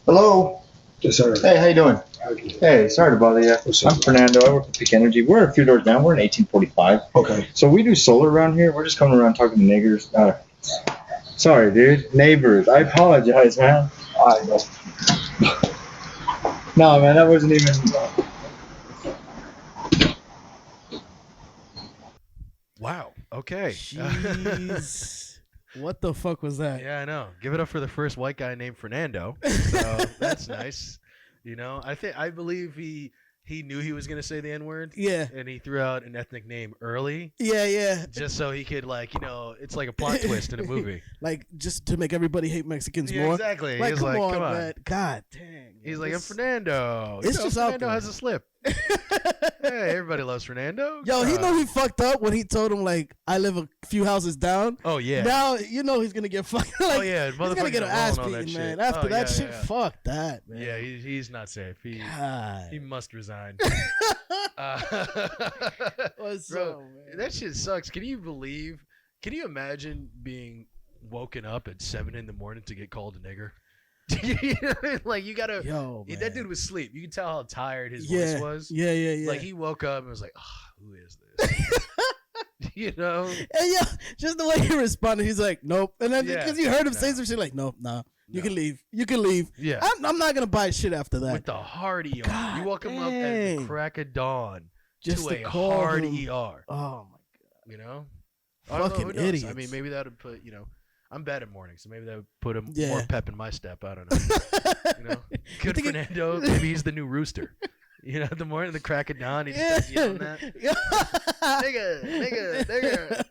Hello. Yes, sir. Hey, how you doing? Hey, sorry to bother you. I'm Fernando. I work with Peak Energy. We're a few doors down. We're in 1845. Okay. So we do solar around here. We're just coming around talking to niggers. Sorry, dude. Neighbors. I apologize, man. I know. No, man, that wasn't even... Wow. Okay. Jeez. What the fuck was that? Yeah, I know. Give it up for the first white guy named Fernando. So that's nice. You know, I believe he knew he was gonna say the N-word. Yeah. And he threw out an ethnic name early. Yeah. Just so he could, like, you know, it's like a plot twist in a movie. Like, just to make everybody hate Mexicans Yeah, more. exactly. Like, He's come like, on, come on. man. God dang. He's like, I'm Fernando. It's just out Fernando there. has a slip. Hey, everybody loves Fernando. Yo, he know he fucked up when he told him, like, I live a few houses down. Oh, yeah. Now, you know he's going to get fucked. Like, Oh, yeah. he's going to get an ass beaten, man. After that shit, fuck that, man. Yeah, he's not safe. He must resign. What's Bro, up, man? that shit sucks. Can you imagine being woken up at 7 a.m. to get called a nigger? Like, you gotta. Yo, man. That dude was asleep. You can tell how tired his voice was. Yeah. Like, he woke up and was like, who is this? You know? And yeah, just the way he responded, he's like, nope. And then because you heard him say No. some shit like, nope, nah. You can leave. You can leave. Yeah. I'm not gonna buy shit after that. With the hard ER. God You woke him up at the dang. crack of dawn Just to to a call hard him. ER. Oh my You know? I don't know, Fucking who knows? idiots. I mean, maybe that would put, you know, I'm bad at mornings, so maybe that would put him Yeah. more pep in my step. I don't know. You know? Good think Fernando. Maybe he's the new rooster. You know, the morning, the crack of dawn, he just starts yelling that. Nigga.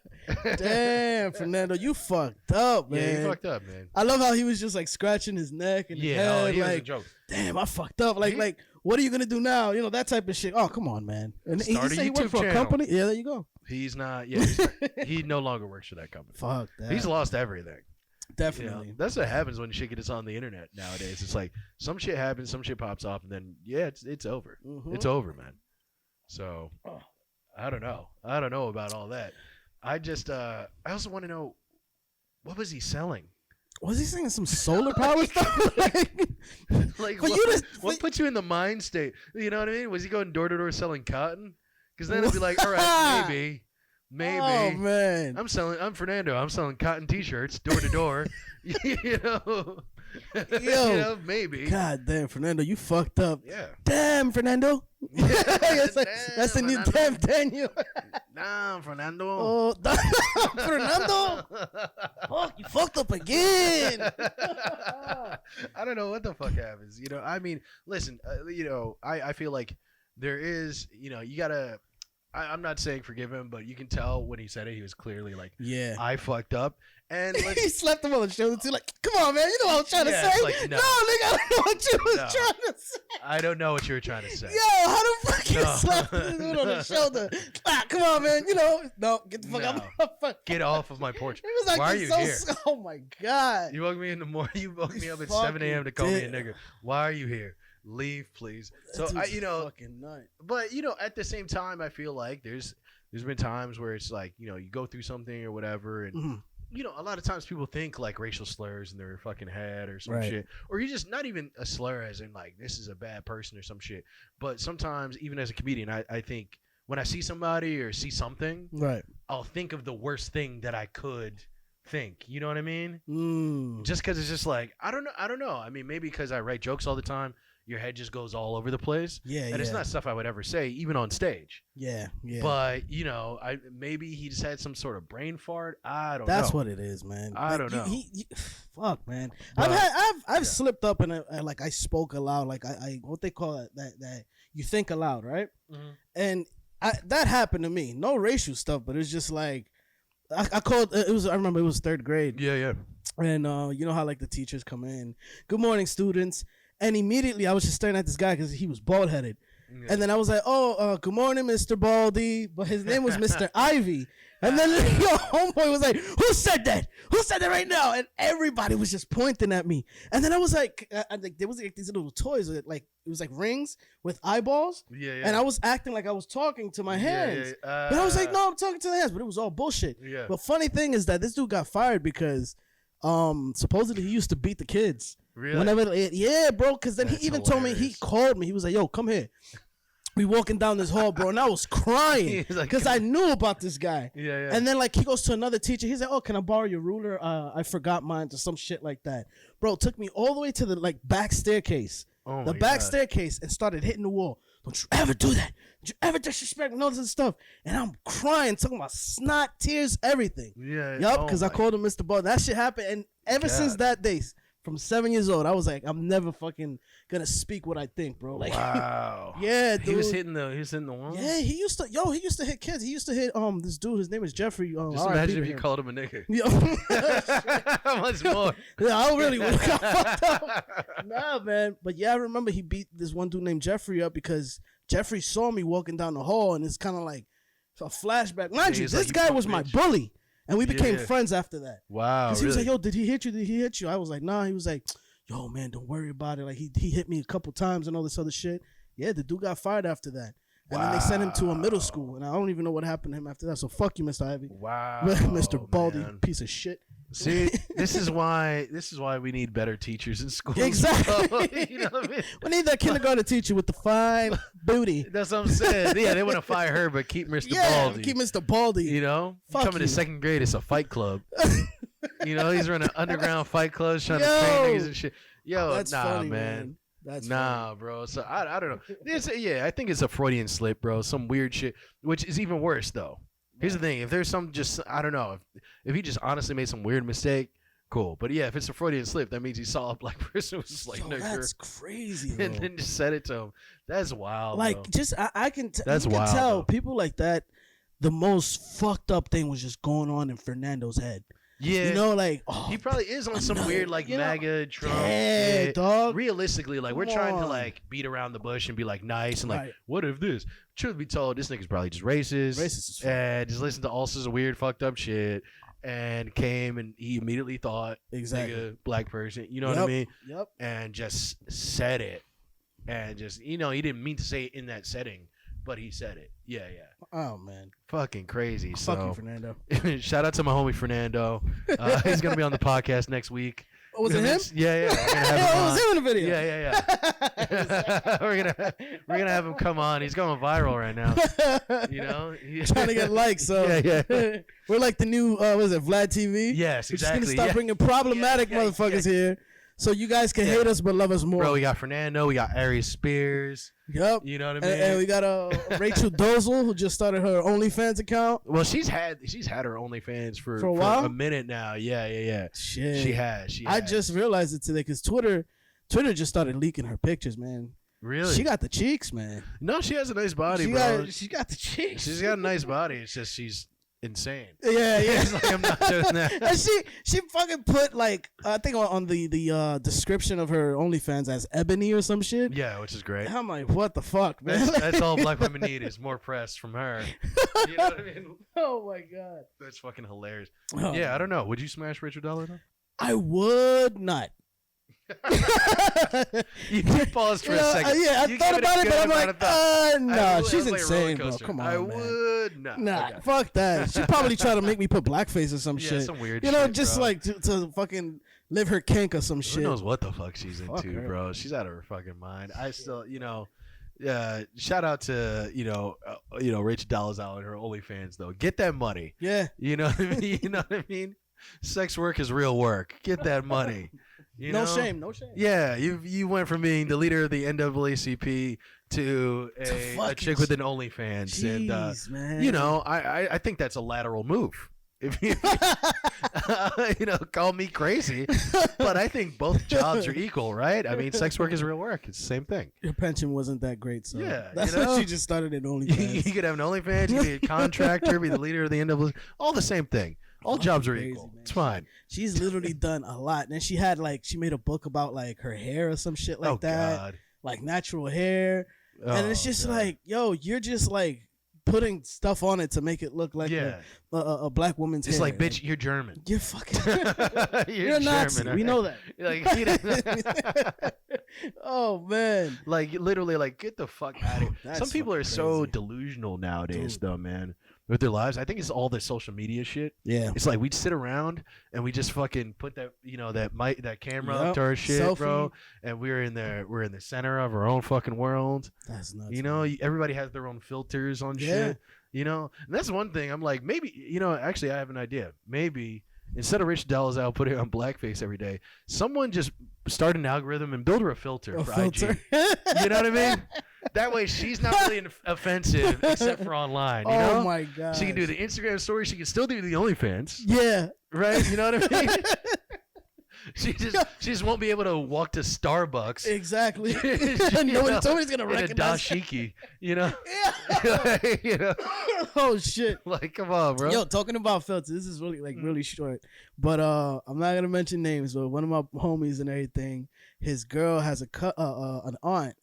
Damn, Fernando, you fucked up, man. Yeah, he fucked up, man. I love how he was just like scratching his neck and his Yeah, head, he was a like, joke. damn, I fucked up. Like, what are you gonna do now? You know, that type of shit. Oh, come on, man. And he Start a said he worked YouTube for a channel. company. Yeah, there you go. He's not, he no longer works for that company. Fuck that. He's lost everything. You know? Definitely. That's what happens when shit gets on the internet nowadays. It's like some shit happens, some shit pops off, and then it's over. Mhm. It's over, man. So Oh. I don't know. I don't know about all that. I just I also want to know, what was he selling? Was he saying some solar power stuff? Like, But what, you just- what put you in the mind state? You know what I mean? Was he going door to door selling cotton? Because then it'd be like, all right, maybe. Oh man. I'm Fernando. I'm selling cotton T-shirts door to door. You know, Yo. you know, maybe. God damn, Fernando, you fucked up. Yeah. Damn, Fernando. That's the new damn Daniel. Nah, Fernando. Oh, Fernando. Fuck, you fucked up again. I don't know what the fuck happens. You know, I mean, listen, you know, I feel like there is, you know, you gotta. I'm not saying forgive him, but you can tell when he said it, he was clearly like, Yeah. I fucked up. And let's, He slapped him on the shoulder too, like, come on, man, you know what I was trying to Yeah, say? like, no. nigga, I don't know what you was No. trying to say. I don't know what you were trying to say. Yo, how the fuck you No. slap this dude on the shoulder? Come on, man, you know, no, get the fuck out. Get off of my porch. He was like, Why are he's you so here? Oh my god. You woke me in the morning. You woke me up at fucking 7 a.m. to call me a dick. nigga. Why are you here? Leave, please. So That I, dude's you know, fucking nut. but you know, at the same time, I feel like there's been times where it's like, you know, you go through something or whatever, and Mhm. you know, a lot of times people think like racial slurs in their fucking head or some Right. shit, or you just not even a slur as in like this is a bad person or some shit. But sometimes, even as a comedian, I think when I see somebody or see something, Right. I'll think of the worst thing that I could think. You know what I mean? Mm. Just because it's just like I don't know. I mean, maybe because I write jokes all the time, your head just goes all over the place. Yeah, And it's not stuff I would ever say, even on stage. Yeah. But you know, maybe he just had some sort of brain fart. I don't know. That's what it is, man. I don't know. Fuck, man. But- I've slipped up and like I spoke aloud, like I what they call it, that you think aloud, right? Mhm. And that happened to me. No racial stuff, but it's just like I called. It was. I remember it was third grade, Yeah. and you know how like the teachers come in, good morning, students, and immediately I was just staring at this guy because he was bald headed. And then I was like, oh, good morning, Mr. Baldy. But his name was Mr. Ivy. And then your homeboy was like, who said that? Who said that right now? And everybody was just pointing at me. And then I was like, there was like these little toys, like it was like rings with eyeballs. Yeah. And I was acting like I was talking to my hands. And I was like, no, I'm talking to the hands. But it was all bullshit. Yeah. But funny thing is that this dude got fired because supposedly he used to beat the kids. Really? Whenever, yeah, bro. Because then That's he even told me, he hilarious. called me. He was like, "Yo, come here." We walking down this hall, bro, and I was crying He's like, because I knew about this guy. Yeah. And then like he goes to another teacher. He's like, "Oh, can I borrow your ruler? I forgot mine," or some shit like that. Bro, took me all the way to the like back staircase, Oh the my back God. staircase, and started hitting the wall. Don't you ever do that? Don't you ever disrespect me? All this stuff. And I'm crying, talking about snot, tears, everything. Yeah. Yup, oh because I my called him Mr. Ball. That shit happened, and ever since God. that day, from 7 years old, I was like, I'm never fucking gonna speak what I think, bro. Like, Wow. yeah, dude. He was hitting the wall. Yeah, he used to hit kids. He used to hit this dude. His name is Jeffrey. Just RIP imagine to if you him. called him a nigga. Yo. How much more? Yeah, I really would have got fucked up. Nah, man. But yeah, I remember he beat this one dude named Jeffrey up because Jeffrey saw me walking down the hall, and it's kind of like a flashback. Mind you, he's this like, guy "You was fuck my bitch." bully, and we became Yeah. friends after that. Wow. Because he was Really? like, "Yo, did he hit you? Did he hit you?" I was like, "Nah." He was like, "Yo, man, don't worry about it. Like he hit me a couple times and all this other shit." Yeah, the dude got fired after that. And then they sent him to a middle school, and I don't even know what happened to him after that. So fuck you, Mr. Ivy. Wow. Mr. Baldy, man. piece of shit. See, this is why we need better teachers in schools. Exactly. bro. You know what I mean? We need that kindergarten teacher with the fine booty. That's what I'm saying. Yeah, they want to fire her, but keep Mr. Yeah, Baldy. keep Mr. Baldy. You know, Fuck coming you. to second grade, it's a fight club. You know, he's running underground fight clubs, trying to Yo. train niggas and shit. Yo, That's nah, funny, man. That's Nah, bro. So I don't know. Yeah, I think it's a Freudian slip, bro. Some weird shit, which is even worse though. Here's the thing: if there's some just I don't know, if he just honestly made some weird mistake, cool. But yeah, if it's a Freudian slip, that means he saw a black person who's just like, Yo, no, that's crazy, bro. and then just said it to him. That's wild. Like, bro. just I can That's you can wild, tell though. people like that. The most fucked up thing was just going on in Fernando's head. Yeah, You know, like he probably is on some another- weird like you know, MAGA Trump. yeah, shit. dog. Realistically, like we're Come trying to on. like beat around the bush and be like nice and like, Right. what if this? Truth be told, this nigga's probably just racist. Racist as fuck. And just listened to all sorts of weird fucked up shit and came and he immediately thought Exactly. nigga, black person, you know what I Yep. mean? Yep. And just said it. And just he didn't mean to say it in that setting, but he said it. Yeah. Oh man. Fucking crazy. Fuck you, So Fernando. shout out to my homie Fernando. He's gonna be on the podcast next week. Oh, was it him? Yeah. We're gonna have him Oh, it on. was him in the video. Yeah. we're gonna have him come on. He's going viral right now. You know, Trying to get likes. So Yeah. we're like the new what is it, Vlad TV? Yes, We're just exactly. gonna start Yeah. bringing problematic Yeah. motherfuckers here, so you guys can Yeah. hate us but love us more. Bro, we got Fernando. We got Ari Spears. Yep. You know what I mean? And we got Rachel Dolezal, who just started her OnlyFans account. Well, she's had her OnlyFans for a while? a minute now. Yeah. Shit. She has. I just realized it today because Twitter just started leaking her pictures, man. really. She got the cheeks, man. No, she has a nice body, she bro. Got, she got the cheeks. She's got a nice body. It's just she's insane. Yeah. It's like, I'm not doing that. And she fucking put like I think on the description of her OnlyFans as ebony or some shit. Yeah, which is great. I'm like, what the fuck, man? That's all black women need is more press from her. You know what I mean? Oh my god. That's fucking hilarious. Oh. Yeah, I don't know. Would you smash Richard Dollar though? I would not. You paused for You a know, second. yeah, I You thought gave about a it, good but I'm amount like, of thought. nah, It was she's like a roller insane, bro. coaster. Come on, I man. would not. Nah, Okay. fuck that. She probably tried to make me put blackface or some Yeah, shit. some weird You know, shit, just bro. like to fucking live her kink or some Who shit. knows what the fuck she's Fuck into, her. bro? She's out of her fucking mind. I still, shout out to Rachel Dolezal and her OnlyFans though. Get that money. Yeah. You know what I mean? You know what I mean? Sex work is real work. Get that money. You No know? shame. No shame. Yeah, you went from being the leader of the NAACP to a fucking chick with an OnlyFans, Jeez, and man. I think that's a lateral move. If you call me crazy, but I think both jobs are equal, right? I mean, sex work is real work. It's the same thing. Your pension wasn't that great, so Yeah, that's you know? why she just started at You OnlyFans. could have an OnlyFans, you could be a contractor, be the leader of the NAACP. All the same thing. All Fucking jobs are crazy, equal. man. It's fine. She's literally done a lot. And then she had she made a book about like her hair or some shit like that, God. like natural hair. And it's Oh, just God. like, yo, you're just like putting stuff on it to make it look like Yeah. a black woman's It's hair. like, bitch, you're German. You're fucking. You're You're a Nazi. German, We know okay? that. Like, Oh man. like literally, like get the fuck out of here. That's Some people are fucking so crazy. delusional nowadays, Dude. though, man. with their lives. I think it's all the social media shit. Yeah. It's like we'd sit around and we just fucking put that that camera up Yep. to our shit, Selfie. bro. And we're in the center of our own fucking world. That's nuts. You know, man. everybody has their own filters on Yeah. shit. You know, and that's one thing. I'm like, maybe, actually, I have an idea. Maybe instead of Rich Dolezal putting on blackface every day, someone just start an algorithm and build her a filter for IG. You know what I mean? That way, she's not really offensive except for online. You know? Oh my god. She can do the Instagram story. She can still do the OnlyFans. Yeah. Right? You know what I mean? She just won't be able to walk to Starbucks. Exactly. Nobody's gonna in a recognize. dashiki, you know? Yeah. You know? Oh shit. Like, come on, bro. Yo, talking about filters, this is really really short. But I'm not gonna mention names, but one of my homies and everything, his girl has an aunt.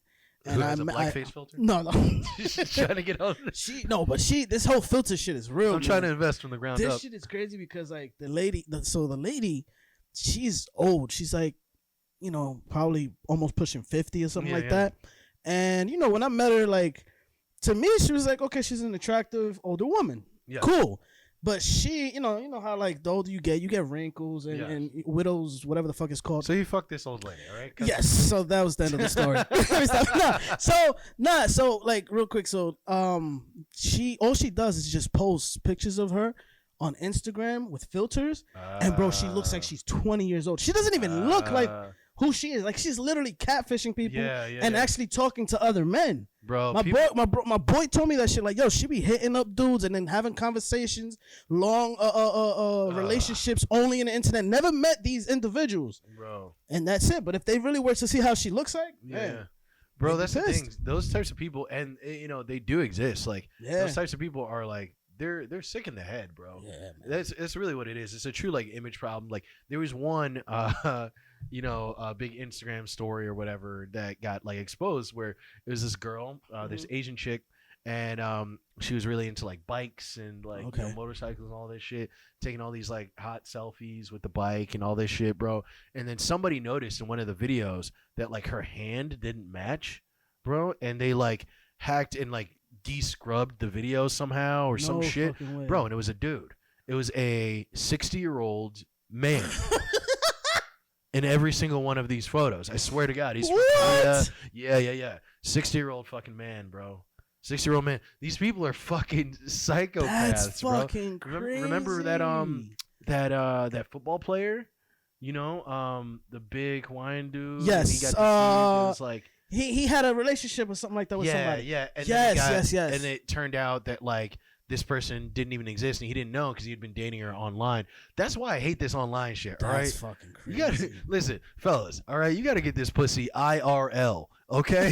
Who has a blackface filter? No. She's trying to get on. This whole filter shit is real. I'm trying to invest from the ground up. This shit is crazy because like the lady, she's old. She's like, probably almost pushing 50 or something like that. And when I met her, like, to me, she was like, okay, she's an attractive older woman. Yeah. Cool. But she, you know how like the older you get wrinkles and widows, whatever the fuck it's called. So you fucked this old lady, all right? Yes. So that was the end of the story. So like real quick. So all she does is just post pictures of her on Instagram with filters, and bro, she looks like she's 20 years old. She doesn't even look like who she is. Like she's literally catfishing people and actually talking to other men. Bro, my boy told me that shit. Like, yo, she be hitting up dudes and then having conversations, long relationships only in the internet. Never met these individuals, bro. And that's it. But if they really were to see how she looks like, man, bro, that's the thing. Those types of people, and they do exist. Like those types of people are like. They're sick in the head, bro. Yeah, man. That's really what it is. It's a true like image problem. Like there was one big Instagram story or whatever that got like exposed where it was this girl, this Asian chick, and she was really into like bikes and like motorcycles and all this shit, taking all these like hot selfies with the bike and all this shit, bro. And then somebody noticed in one of the videos that like her hand didn't match, bro, and they like hacked and like de-scrubbed the video somehow or some shit, bro. And it was a dude. It was a 60-year-old man in every single one of these photos. I swear to God, he's from Korea. Yeah. 60-year-old fucking man, bro. 60-year-old man. These people are fucking psychopaths, That's bro. Fucking crazy. Remember that football player? The big Hawaiian dude. Yes. And he got it was like. He had a relationship or something like that with somebody. Yeah. And yes. And it turned out that like this person didn't even exist and he didn't know because he had been dating her online. That's why I hate this online shit. All right, that's fucking crazy. You gotta listen, fellas. All right, you gotta get this pussy IRL. Okay,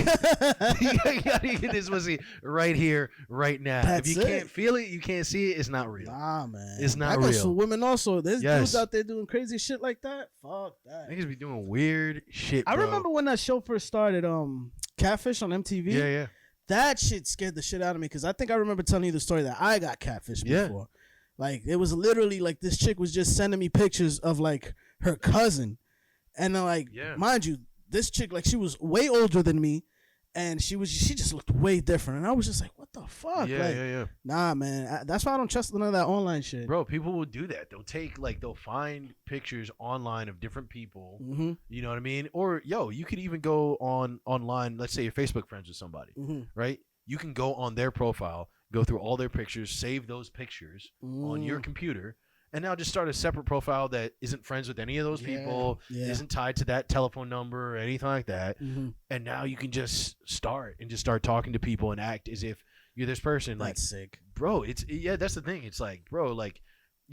you gotta get this pussy right here, right now. That's if you can't feel it, you can't see it. It's not real. Nah, man. It's not real. For women also. There's dudes out there doing crazy shit like that. Fuck that. Niggas be doing weird shit. I bro. remember when that show first started. Catfish on MTV. Yeah. That shit scared the shit out of me because I think I remember telling you the story that I got catfished before. Like it was literally like this chick was just sending me pictures of like her cousin, and then like mind you, this chick like she was way older than me, and she just looked way different, and I was just like, what the fuck? Yeah. Nah, man, that's why I don't trust none of that online shit. Bro, people will do that. They'll find pictures online of different people. Mm-hmm. You know what I mean? Or you could even go online. Let's say you're Facebook friends with somebody, right? You can go on their profile, go through all their pictures, save those pictures on your computer, and now just start a separate profile that isn't friends with any of those people, isn't tied to that telephone number or anything like that. And now you can just start talking to people and act as if you're this person. That's like, sick, bro. That's the thing. It's like, bro, like,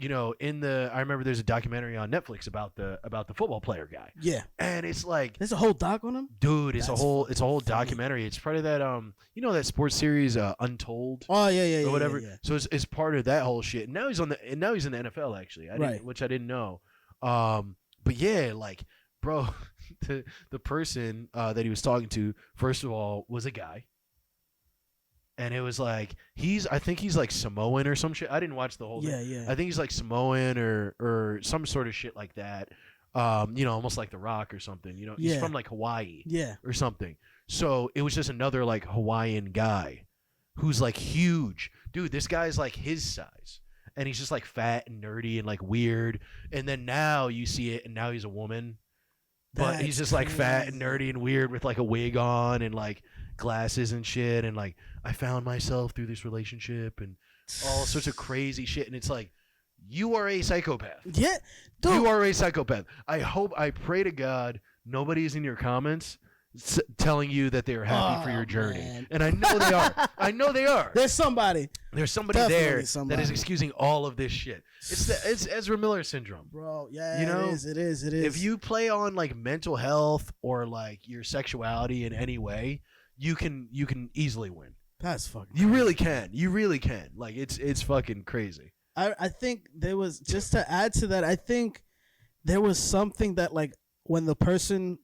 I remember there's a documentary on Netflix about the football player guy. Yeah. And it's like there's a whole doc on him? Dude, it's a whole documentary. It's part of that that sports series Untold. Oh yeah. Or whatever. Yeah. So it's part of that whole shit. And now he's in the NFL actually. Which I didn't know. But yeah, like, bro, the person that he was talking to, first of all, was a guy. And it was like I think he's like Samoan or some shit. I didn't watch the whole thing. Yeah. I think he's like Samoan or some sort of shit like that. Almost like The Rock or something. He's from like Hawaii. Yeah. Or something. So it was just another like Hawaiian guy who's like huge. Dude, this guy's like his size. And he's just like fat and nerdy and like weird. And then now you see it and now he's a woman. But he's just like fat and nerdy and weird with like a wig on and like glasses and shit. And like, I found myself through this relationship and all sorts of crazy shit. And it's like, you are a psychopath. Yeah. Dude. You are a psychopath. I pray to God nobody's in your comments telling you that they're happy for your journey. Man. And I know they are. I know they are. There's somebody. There's somebody Definitely there somebody. that is excusing all of this shit. It's Ezra Miller syndrome. Bro, yeah, You know, it is. If you play on like mental health or like your sexuality in any way, you can easily win. That's fucking You crazy. really can. You really can. Like it's fucking crazy. I think there was, just to add to that, I think there was something that like when the person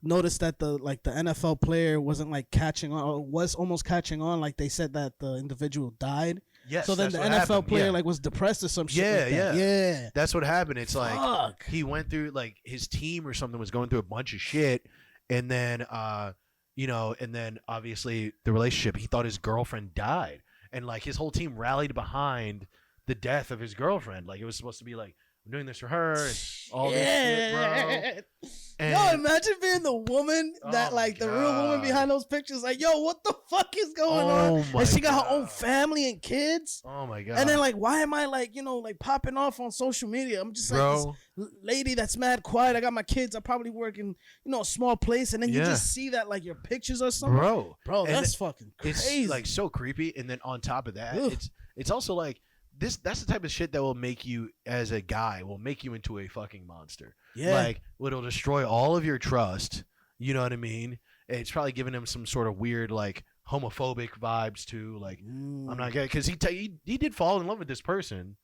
noticed that the NFL player wasn't like catching on, or was almost catching on, like they said that the individual died. Yes. So then the that's what NFL happened. player Yeah. like was depressed or some shit. Yeah, like that. Yeah. That's what happened. It's like Fuck. he went through like his team or something was going through a bunch of shit, and then and then obviously the relationship. He thought his girlfriend died, and like his whole team rallied behind the death of his girlfriend. Like it was supposed to be like, I'm doing this for her and all this shit, bro. And Yo, imagine being the woman that Oh like my the real woman God. behind those pictures. Like, yo, what the fuck is going on? my And she got her God. own family and kids. Oh my god. And then like, why am I like, like popping off on social media? I'm just like bro, this lady that's mad quiet. I got my kids. I probably work in a small place, and then you Yeah. just see that like your pictures or something. Bro, And that's fucking crazy. it's like so creepy. And then on top of that, Ugh. it's also like this. That's the type of shit that will make you, as a guy, will make you into a fucking monster. yeah, Like, it'll destroy all of your trust. You know what I mean? It's probably giving him some sort of weird, like, homophobic vibes too. Like, I'm not gay, because he did fall in love with this person,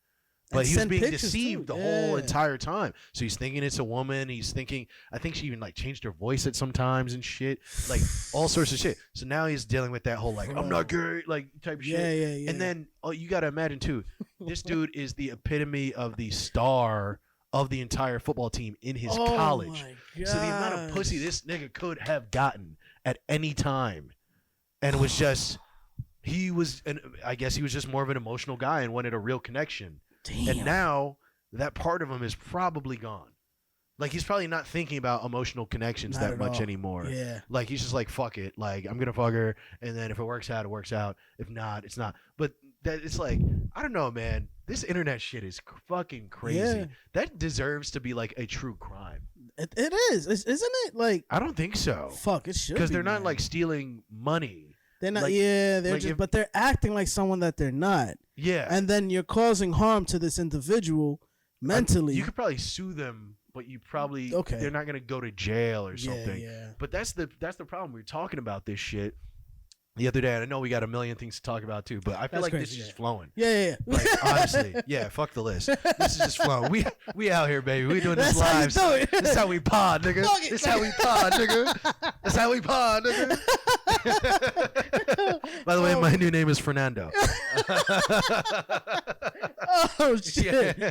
but And he was send being pictures, deceived too. the whole Yeah. entire time. So he's thinking it's a woman. He's thinking, I think she even like changed her voice at sometimes and shit, like all sorts of shit. So now he's dealing with that whole like, I'm not gay, like type of shit. Yeah. And then you got to imagine too, this dude is the epitome of the star of the entire football team in his college. My So the amount of pussy gosh. this nigga could have gotten at any time, and it was just I guess he was just more of an emotional guy and wanted a real connection. Damn. And now that part of him is probably gone. Like he's probably not thinking about emotional connections Not that at much all. anymore. Yeah. Like he's just like, fuck it. Like I'm gonna fuck her, and then if it works out, it works out. If not, it's not. But that it's like, I don't know, man. This internet shit is fucking crazy. Yeah. That deserves to be like a true crime. It is, isn't it? Like, I don't think so. fuck, it should. Because be, they're not man. like stealing money. They're not. like- Yeah, they're like just. if- But they're acting like someone that they're not, Yeah. and then you're causing harm to this individual mentally. You could probably sue them, but you probably Okay. they're not gonna go to jail or Yeah, something. yeah. But that's the problem. We were talking about this shit the other day, and I know we got a million things to talk about too, but I feel That's like this crazy, is yeah. just flowing. Yeah. Like honestly, yeah, fuck the list. This is just flowing. We out here, baby. We doing this That's how you live. do it. This is how we pod, nigga. Fuck it, This is how we pod, nigga. That's how we pod, nigga. By the way, my new name is Fernando. Oh shit. Yeah.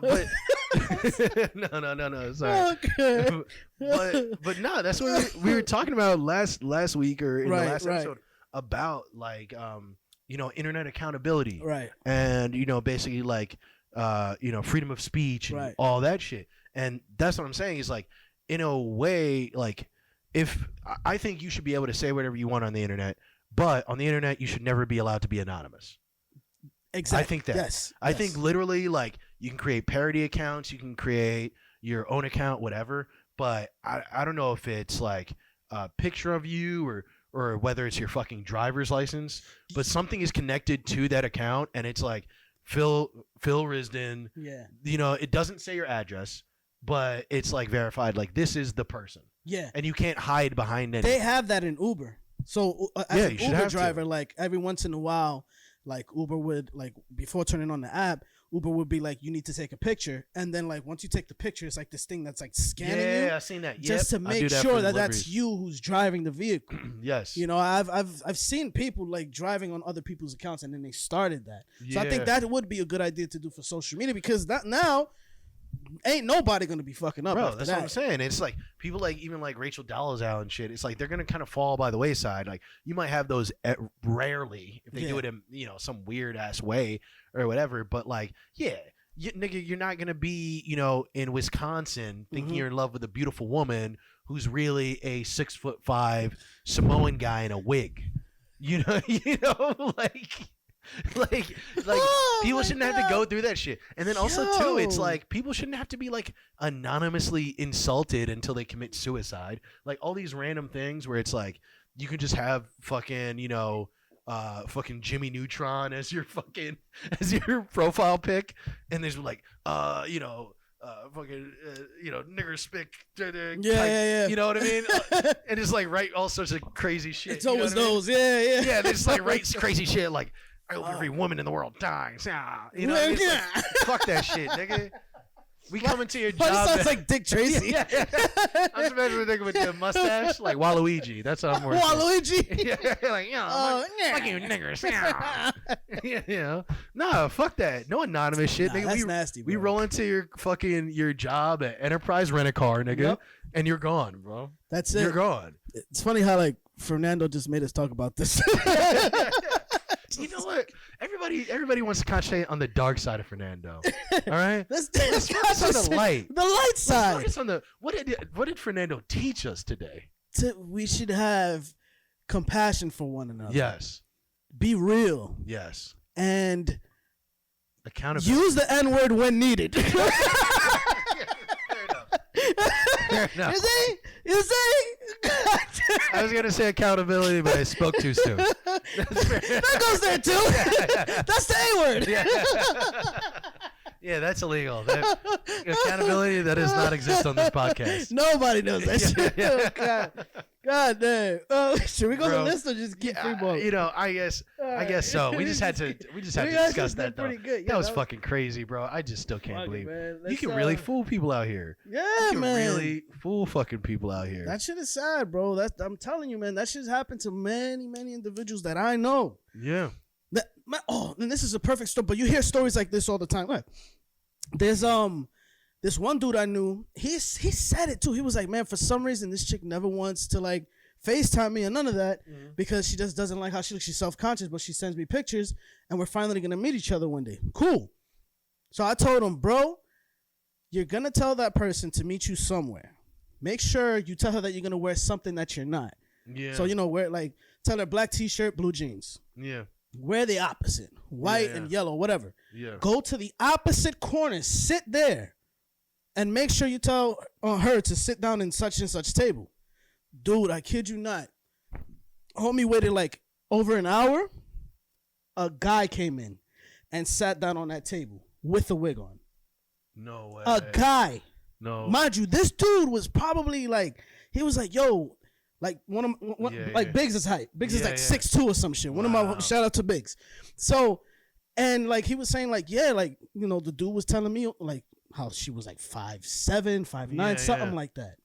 But no. Sorry. Okay. but no, that's what we were talking about last week or in Right, the last right. episode about like internet accountability Right. and basically like freedom of speech and Right. all that shit. And that's what I'm saying is like, in a way, like if I think you should be able to say whatever you want on the internet, but on the internet you should never be allowed to be anonymous. Exactly. I think that. Yes. I yes. think literally like you can create parody accounts, you can create your own account, whatever. But I don't know if it's like a picture of you or whether it's your fucking driver's license, but something is connected to that account and it's like Phil Risden. Yeah. It doesn't say your address, but it's like verified. Like this is the person, Yeah. and you can't hide behind it. They have that in Uber. So as Yeah, an you should Uber have to. driver, like every once in a while, like Uber would, like before turning on the app, Uber would be like, you need to take a picture, and then like once you take the picture, it's like this thing that's like scanning Yeah, you I've seen that. just to Yep, I make do that sure for that that's deliveries. you who's driving the vehicle. Yes. I've seen people like driving on other people's accounts, and then they started that. So I think Yeah. that would be a good idea to do for social media, because that now ain't nobody gonna be fucking up. Bro, after that's that. what I'm saying. It's like people like even like Rachel Dolezal and shit. It's like they're gonna kind of fall by the wayside. Like you might have those rarely if they do it in some weird ass way or whatever. But like nigga, you're not gonna be in Wisconsin thinking you're in love with a beautiful woman who's really a 6'5" Samoan guy in a wig. Like people shouldn't have to go through that shit. And then also too, it's like people shouldn't have to be like anonymously insulted until they commit suicide. Like all these random things where it's like you can just have fucking fucking Jimmy Neutron as your profile pic, and there's like fucking nigger spick yeah. You know what I mean? And it's like write all sorts of crazy shit. It's always those, yeah. They just like write crazy shit like I hope every woman in the world dies. Like, fuck that shit, nigga. We come into your job. Sounds like Dick Tracy. Yeah. I'm just imagining a nigga with the mustache, like Waluigi. That's what I'm working. Waluigi. Yeah, fuck you niggers. No, fuck that. No anonymous shit, nigga. That's nasty. Bro. We roll into your job at Enterprise Rent a Car, nigga, and you're gone, bro. That's it. You're gone. It's funny how like Fernando just made us talk about this. You know what? Everybody wants to concentrate on the dark side of Fernando. All right, let's focus on the light. The light side. Let's focus on what did Fernando teach us today? We should have compassion for one another. Yes. Be real. Yes. And accountability. Use the N-word when needed. Fair enough. You see? I was gonna say accountability, but I spoke too soon. That goes there too. That's the A-word. Yeah, that's illegal. Accountability that does not exist on this podcast. Nobody knows that shit. Oh, God damn. Should we go to the list or just keep free ball? I guess so. We just had to discuss that though. Good. That was fucking crazy, bro. I just still can't believe you can really fool people out here. Yeah, you can man. Really fool fucking people out here. That shit is sad, bro. I'm telling you, man. That shit's happened to many, many individuals that I know. Yeah. And this is a perfect story, but you hear stories like this all the time. Look, there's this one dude I knew. He said it too. He was like, man, for some reason this chick never wants to like FaceTime me or none of that because she just doesn't like how she looks. She's self-conscious, but she sends me pictures, and we're finally gonna meet each other one day. Cool. So I told him, bro, you're gonna tell that person to meet you somewhere. Make sure you tell her that you're gonna wear something that you're not. Yeah. So wear tell her black t-shirt, blue jeans. Yeah. Wear the opposite, white and yellow, whatever. Yeah. Go to the opposite corner, sit there, and make sure you tell her to sit down in such and such table. Dude, I kid you not. Homie waited like over an hour. A guy came in and sat down on that table with a wig on. No way. A guy. No. Mind you, this dude was probably like, he was like, yo, like Biggs' height. Biggs is like 6'2" or some shit. One of my, shout out to Biggs. So, and like he was saying like, yeah, like, the dude was telling me like how she was like 5'7", 5'9", something like that.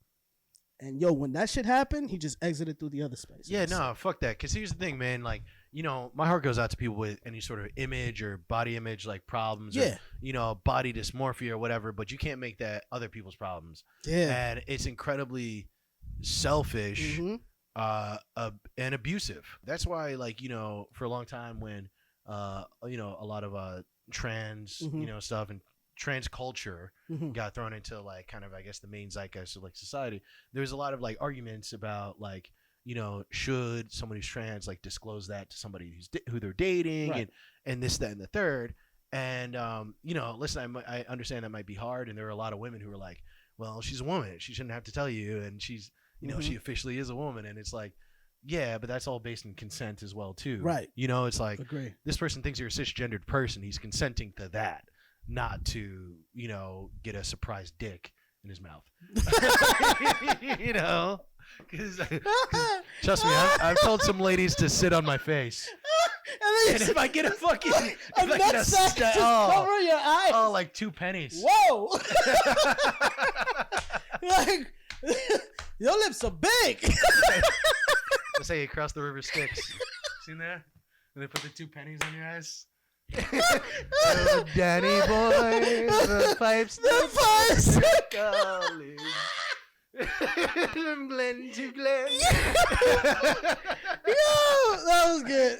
And yo, when that shit happened, he just exited through the other space. Yeah, no, fuck that. Because here's the thing, man. Like, my heart goes out to people with any sort of image or body image like problems. Yeah. Or, body dysmorphia or whatever. But you can't make that other people's problems. Yeah. And it's incredibly selfish and abusive. That's why, like, for a long time when, a lot of trans, stuff and trans culture got thrown into like kind of, I guess, the main zeitgeist of like society. There's a lot of like arguments about like, should someone who's trans like disclose that to somebody who they're dating and this, that, and the third. And listen, I understand that might be hard, and there are a lot of women who are like, well, she's a woman, she shouldn't have to tell you, and she's she officially is a woman, and it's like, yeah, but that's all based in consent as well too, right? It's like, agree. This person thinks you're a cisgendered person, he's consenting to that, not to get a surprise dick in his mouth. Cause trust me, I've told some ladies to sit on my face. And if I get a fucking cover your eyes. Oh, like 2 pennies. Whoa! Like, your lips are big. That's how you cross the river Styx. Seen that? And they put the 2 pennies on your eyes. Oh, Danny boy, the pipes, calling. From Glen to Glen. Yo, that was good.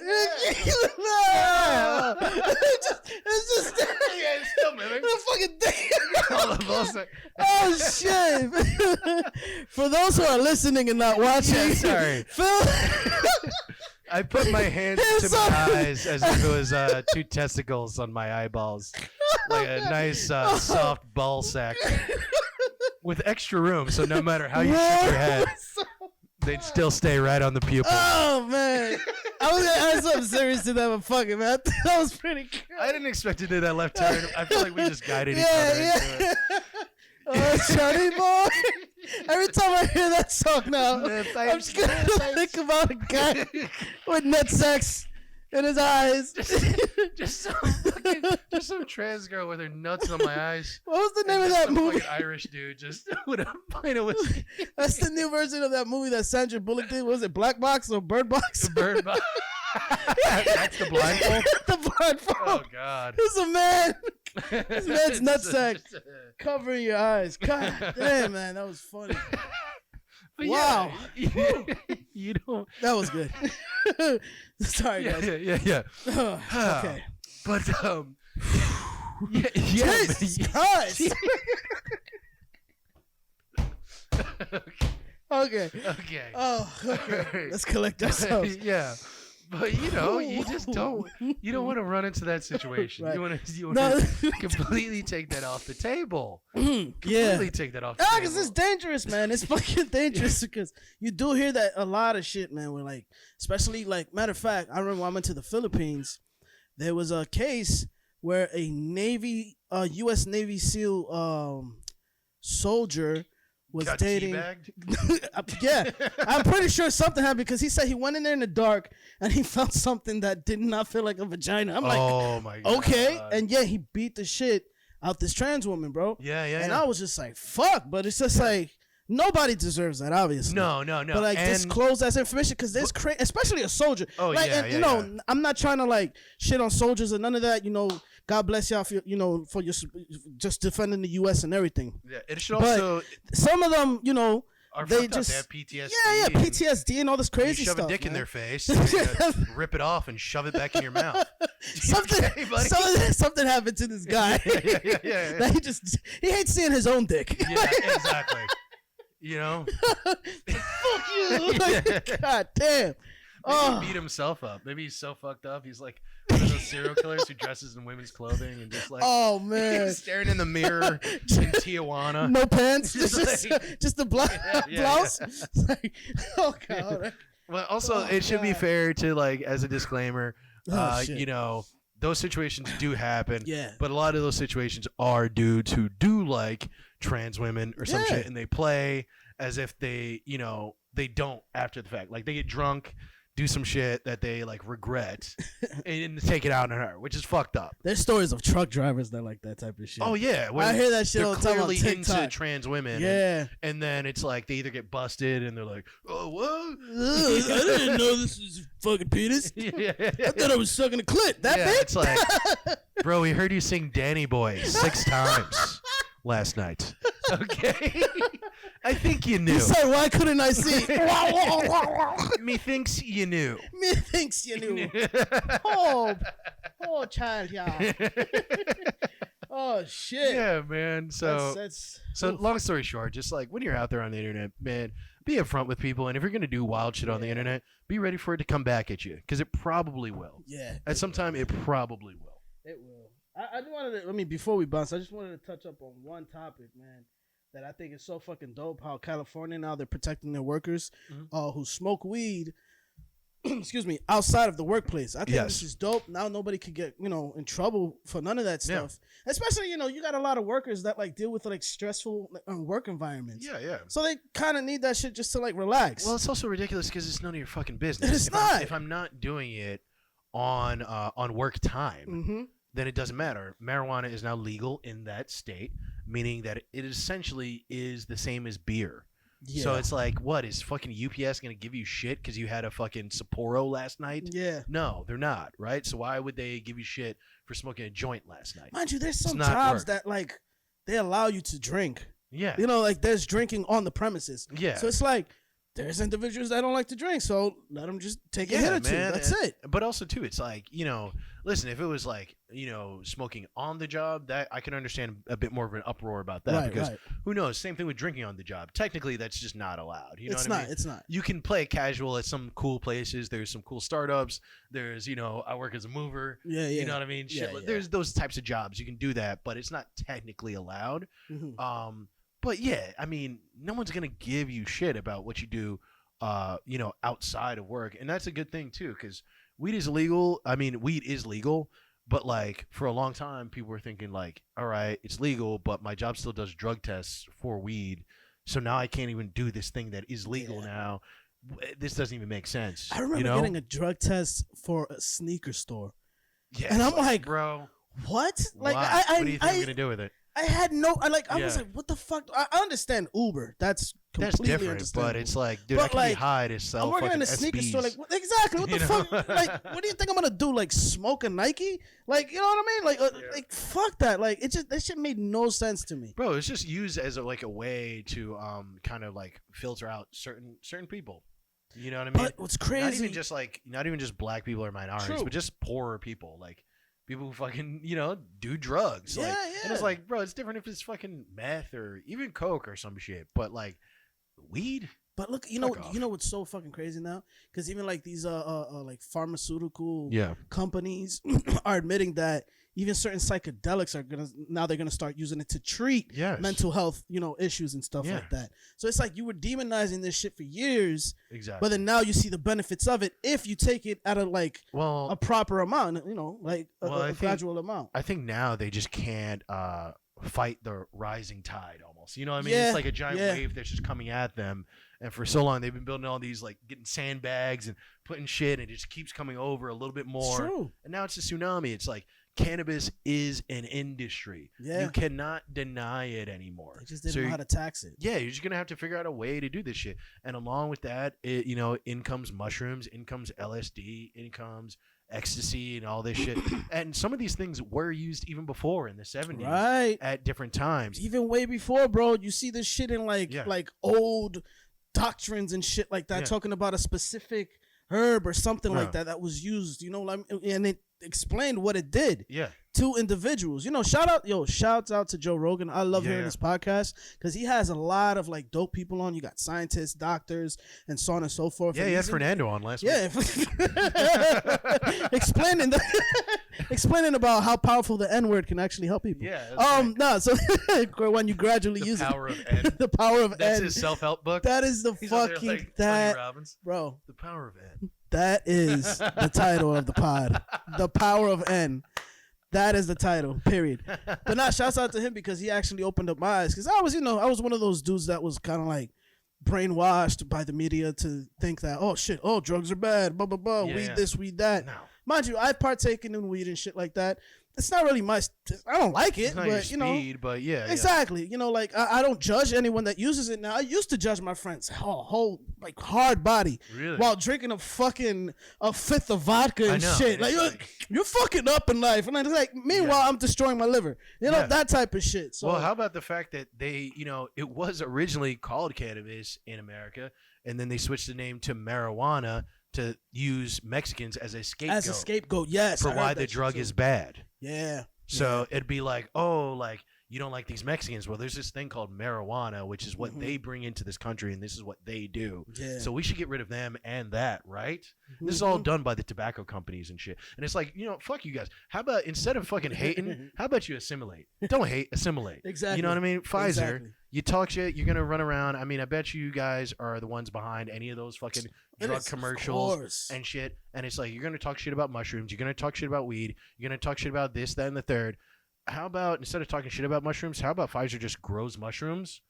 No. it's just Yeah, it's still moving. the fucking thing. All the bullshit. Oh shit! For those who are listening and not watching, Yeah, sorry. Phil. I put my hands to my eyes as if it was two testicles on my eyeballs, like a nice soft ball sack with extra room. So no matter how you shoot your head, they'd still stay right on the pupil. Oh man, I was gonna add something serious to that, but fuck it, man. That was pretty good. I didn't expect to do that left turn. I feel like we just guided each other into it. Oh, Johnny boy. Every time I hear that song now, I'm just gonna think about a guy with nut sex in his eyes. just some trans girl with her nuts on my eyes. What was the name of that movie? Fucking Irish dude just with a pint of whiskey. That's the new version of that movie that Sandra Bullock did. What was it, Black Box or Bird Box? Bird box. That's the blindfold. The blindfold. Oh God. It's a man. This man's nutsack Just a- covering your eyes. God damn, man, that was funny. But Wow. Yeah, you don't. That was good. Sorry, guys. Yeah. Okay. But yeah. Jesus Christ. Okay. Okay. Oh, okay. Let's collect ourselves. Yeah. But you just don't. You don't want to run into that situation. Right. You want to No. completely take that off the table. Yeah. Completely take that off the Yeah, table. because it's dangerous, man. It's fucking dangerous because you do hear that a lot of shit, man. Where like, especially like, matter of fact, I remember when I went to the Philippines, there was a case where a U.S. Navy SEAL soldier was Got dating. teabagged? Yeah, I'm pretty sure something happened because he said he went in there in the dark and he found something that did not feel like a vagina. I'm like, Oh my God. okay, and yeah, he beat the shit out this trans woman, bro. Yeah. And I was just like, fuck, but it's just like nobody deserves that, obviously. No. But like, disclose that information because there's especially a soldier. Oh, like, yeah, and, yeah, you know, I'm not trying to like shit on soldiers or none of that. You know, God bless y'all for for your just defending the U.S. and everything. Yeah, it should But also some of them, you know, are they fucked up. just They have PTSD. yeah, and PTSD and all this crazy you shove stuff. a dick in man. their face, and you're gonna rip it off and shove it back in your mouth. Something, Okay, buddy? something happened to this guy. Yeah. That he hates seeing his own dick. Yeah, exactly. You know? Fuck you. Like, God damn. Maybe he beat himself up. Maybe he's so fucked up. He's like one of those serial killers who dresses in women's clothing and just like Oh man. staring in the mirror in Tijuana. No pants, Just just the blouse. Yeah. It's like, oh god. Well, also Oh, it should be God. fair to like as a disclaimer, Oh, shit. you know, those situations do happen. Yeah. But a lot of those situations are dudes who do like trans women or some Yeah. shit, and they play as if they, they don't after the fact. Like they get drunk, do some shit that they like regret, and take it out on her, which is fucked up. There's stories of truck drivers that like that type of shit. Oh yeah, when I hear that shit they're all the time on clearly TikTok. into trans women. Yeah. and then it's like they either get busted and they're like, oh what? Ugh, I didn't know this was fucking penis. Yeah. I thought I was sucking a clit. That Yeah, big? it's like, bro, we heard you sing Danny Boy 6 times last night. Okay, I think you knew. He said, why couldn't I see? Methinks you knew. Me thinks you knew. Oh, poor child, yeah. Oh, shit. Yeah, man. So, That's long story short, just like when you're out there on the internet, man, be upfront with people, and if you're gonna do wild shit on the internet, be ready for it to come back at you, because it probably will. yeah. At some time, it probably will. It will. I just wanted to, before we bounce, I just wanted to touch up on one topic, man, that I think is so fucking dope. How California now they're protecting their workers who smoke weed, excuse me, outside of the workplace. I think Yes. this is dope. Now nobody could get, in trouble for none of that stuff. Especially, you got a lot of workers that like deal with like stressful work environments. Yeah. So they kind of need that shit just to like relax. Well, it's also ridiculous because it's none of your fucking business. It's if not. if I'm not doing it on work time, mm-hmm. then it doesn't matter. Marijuana is now legal in that state, meaning that it essentially is the same as beer. Yeah. So it's like, what is fucking UPS gonna give you shit because you had a fucking Sapporo last night? Yeah. No, they're not, right? So why would they give you shit for smoking a joint last night? Mind you, there's some not jobs work. that like they allow you to drink. Yeah. You know, like there's drinking on the premises. Yeah. So it's like there's individuals that don't like to drink, so let them just take a hit or two. That's it. But also too, it's like, listen, if it was like, smoking on the job, that I can understand a bit more of an uproar about that, because who knows? Same thing with drinking on the job. Technically, that's just not allowed. You know what I mean? It's not. You can play casual at some cool places. There's some cool startups. There's, I work as a mover. Yeah. You know what I mean? Yeah, Shit, there's those types of jobs. You can do that, but it's not technically allowed. Mm-hmm. But yeah, I mean, no one's gonna give you shit about what you do, outside of work, and that's a good thing too, because weed is illegal. I mean, weed is legal, but like for a long time, people were thinking like, all right, it's legal, but my job still does drug tests for weed, so now I can't even do this thing that is legal now. This doesn't even make sense. I remember getting a drug test for a sneaker store. Yeah, and I'm like, bro, what? Like, what do you think I'm gonna do with it? I had no, I was like, what the fuck? I understand Uber. That's completely different, but it's like, dude, I can be high to sell. I'm working in a sneaker store. Like, exactly. What the fuck? Like, what do you think I'm gonna do? Like, smoke a Nike? Like, you know what I mean? Like, fuck that. Like, it just, that shit made no sense to me. Bro, it's just used as a way to kind of like filter out certain people. You know what I mean? But what's crazy? Not even just black people or minorities, True. but just poorer people. Like, people who fucking, do drugs. Yeah, like, yeah. And it's like, bro, it's different if it's fucking meth or even coke or some shit. But like, weed? But look, you know what's so fucking crazy now? Because even like these like pharmaceutical companies are admitting that even certain psychedelics they're gonna start using it to treat mental health, issues and stuff like that. So it's like you were demonizing this shit for years, exactly. But then now you see the benefits of it if you take it at a proper amount, a gradual amount. I think now they just can't fight the rising tide almost. You know what I mean? Yeah, it's like a giant wave that's just coming at them. And for so long, they've been building all these, like, getting sandbags and putting shit, and it just keeps coming over a little bit more. It's true. And now it's a tsunami. It's like cannabis is an industry. Yeah. You cannot deny it anymore. They just didn't know how to tax it. Yeah, you're just going to have to figure out a way to do this shit. And along with that, in comes mushrooms, in comes LSD, in comes ecstasy and all this shit. And some of these things were used even before in the 70s at different times. Even way before, bro. You see this shit in like old doctrines and shit like that, talking about a specific herb or something like that was used, and it explained what it did to individuals. Shouts out to Joe Rogan. I love hearing his podcast because he has a lot of like dope people on. You got scientists, doctors, and so on and so forth. Yeah, he had Fernando on last week. Explaining about how powerful the N-word can actually help people. So when you gradually use power it. of N. The power of N. That's his self-help book. That is the He's fucking there like that, Tony Robbins. bro. The power of N. That is the title of the pod. The power of N. That is the title, period. But now, shouts out to him because he actually opened up my eyes. Because I was one of those dudes that was kind of like brainwashed by the media to think that, drugs are bad, blah, blah, blah, weed this, weed that. No. Mind you, I've partaken in weed and shit like that. It's not really I don't like it, It's not but your speed, but exactly. I don't judge anyone that uses it now. I used to judge my friends' whole like hard body while drinking a fifth of vodka and shit. Like you're fucking up in life, and I was like, meanwhile, I'm destroying my liver. That type of shit. So, well, how about the fact that they, it was originally called cannabis in America, and then they switched the name to marijuana to use Mexicans as a scapegoat. Yes, for why the drug is bad. Yeah. So it'd be like, you don't like these Mexicans. Well, there's this thing called marijuana, which is what they bring into this country, and this is what they do. Yeah. So we should get rid of them and that, right? Mm-hmm. This is all done by the tobacco companies and shit. And it's like, fuck you guys. How about instead of fucking hating, how about you assimilate? Don't hate, assimilate. Exactly. You know what I mean? Pfizer, you talk shit, you're going to run around. I mean, I bet you guys are the ones behind any of those fucking drug commercials and shit. And it's like, you're going to talk shit about mushrooms. You're going to talk shit about weed. You're going to talk shit about this, that, and the third. How about, instead of talking shit about mushrooms, how about Pfizer just grows mushrooms,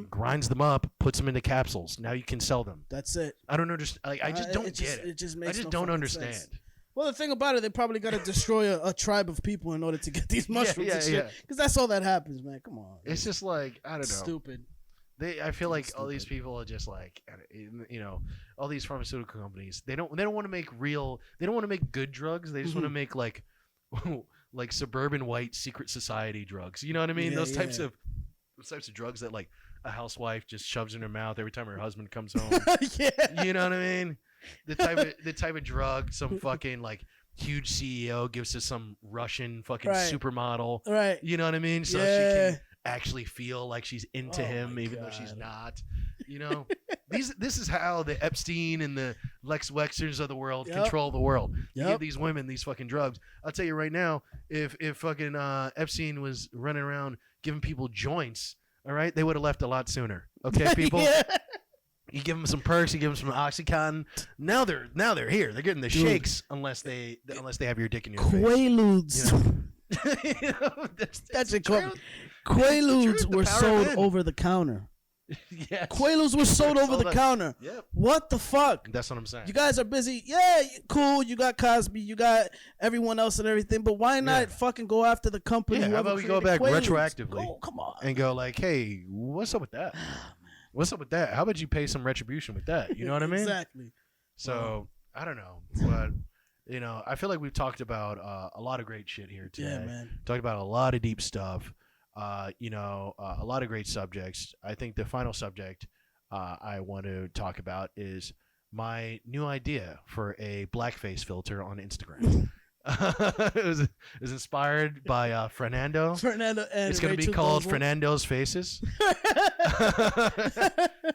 grinds them up, puts them into capsules. Now you can sell them. That's it. I don't understand. Like, I just don't get it. It just makes I just no don't understand. Sense. Well, the thing about it, they probably got to destroy a tribe of people in order to get these mushrooms and shit. Because that's all that happens, man. Come on. It's just like, I don't know. Stupid. I feel like all these people are just like, you know, all these pharmaceutical companies. They don't want to make real. They don't want to make good drugs. They just want to make like suburban white secret society drugs. You know what I mean? Yeah, Those types of drugs that like a housewife just shoves in her mouth every time her husband comes home. Yeah. You know what I mean? The type of drug some fucking like huge CEO gives to some Russian fucking supermodel. Right. You know what I mean? So she can actually feel like she's into him even though she's not. You know? This is how the Epstein and the Lex Wexners of the world control the world. You give these women these fucking drugs. I'll tell you right now, if fucking Epstein was running around giving people joints, all right, they would have left a lot sooner. Okay, people? You give them some perks, you give them some Oxycontin. Now they're here. They're getting the shakes unless they have your dick in your Quaaludes. face. You know, that's a Quaaludes were sold over the counter. Yes. Quaaludes were sold over the counter. Yep. What the fuck? That's what I'm saying. You guys are busy. Yeah, cool. You got Cosby. You got everyone else and everything. But why not fucking go after the company? Yeah, how about we go back Quaaludes? retroactively? Oh, come on. And go like, hey, what's up with that? What's up with that? How about you pay some retribution with that? You know what I mean? Exactly. So I don't know, but you know, I feel like we've talked about a lot of great shit here today. Yeah, man. Talked about a lot of deep stuff. You know, a lot of great subjects. I think the final subject I want to talk about is my new idea for a blackface filter on Instagram. It was inspired by Fernando. Fernando and it's going to be called Fernando's Faces.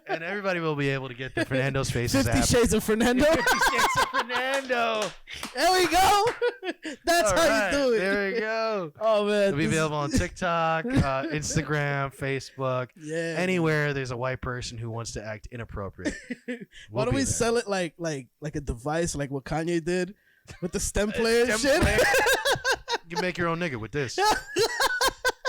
And everybody will be able to get the Fernando's Faces 50 app. Shades of Fernando. 50 Shades of Fernando. There we go. That's All how right, you do it. There we go. Oh, man. It'll be available on TikTok, Instagram, Facebook, anywhere there's a white person who wants to act inappropriate. Why don't we sell it like a device, like what Kanye did with the stem player and shit? You can make your own nigga with this.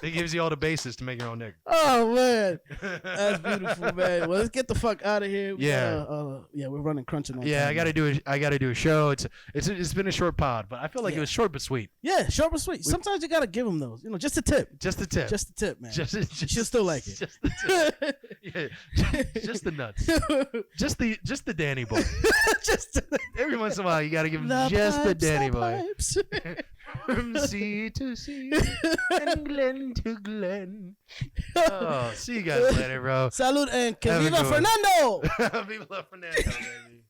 It gives you all the bases to make your own nigga. Oh man, that's beautiful, man. Well, let's get the fuck out of here. We're running crunching on time. I gotta do a show. It's been a short pod, but I feel like it was short but sweet. Yeah, short but sweet. Sometimes you gotta give them those. You know, just a tip. Just a tip. Just a tip, man. She'll still like it. Just the tip. Yeah, just the nuts. Just the Danny boy. Every once in a while, you gotta give him just the Danny boy. From sea to sea and glen to glen. Oh, see you guys later, bro. Salud and que viva Fernando. Viva Fernando, baby.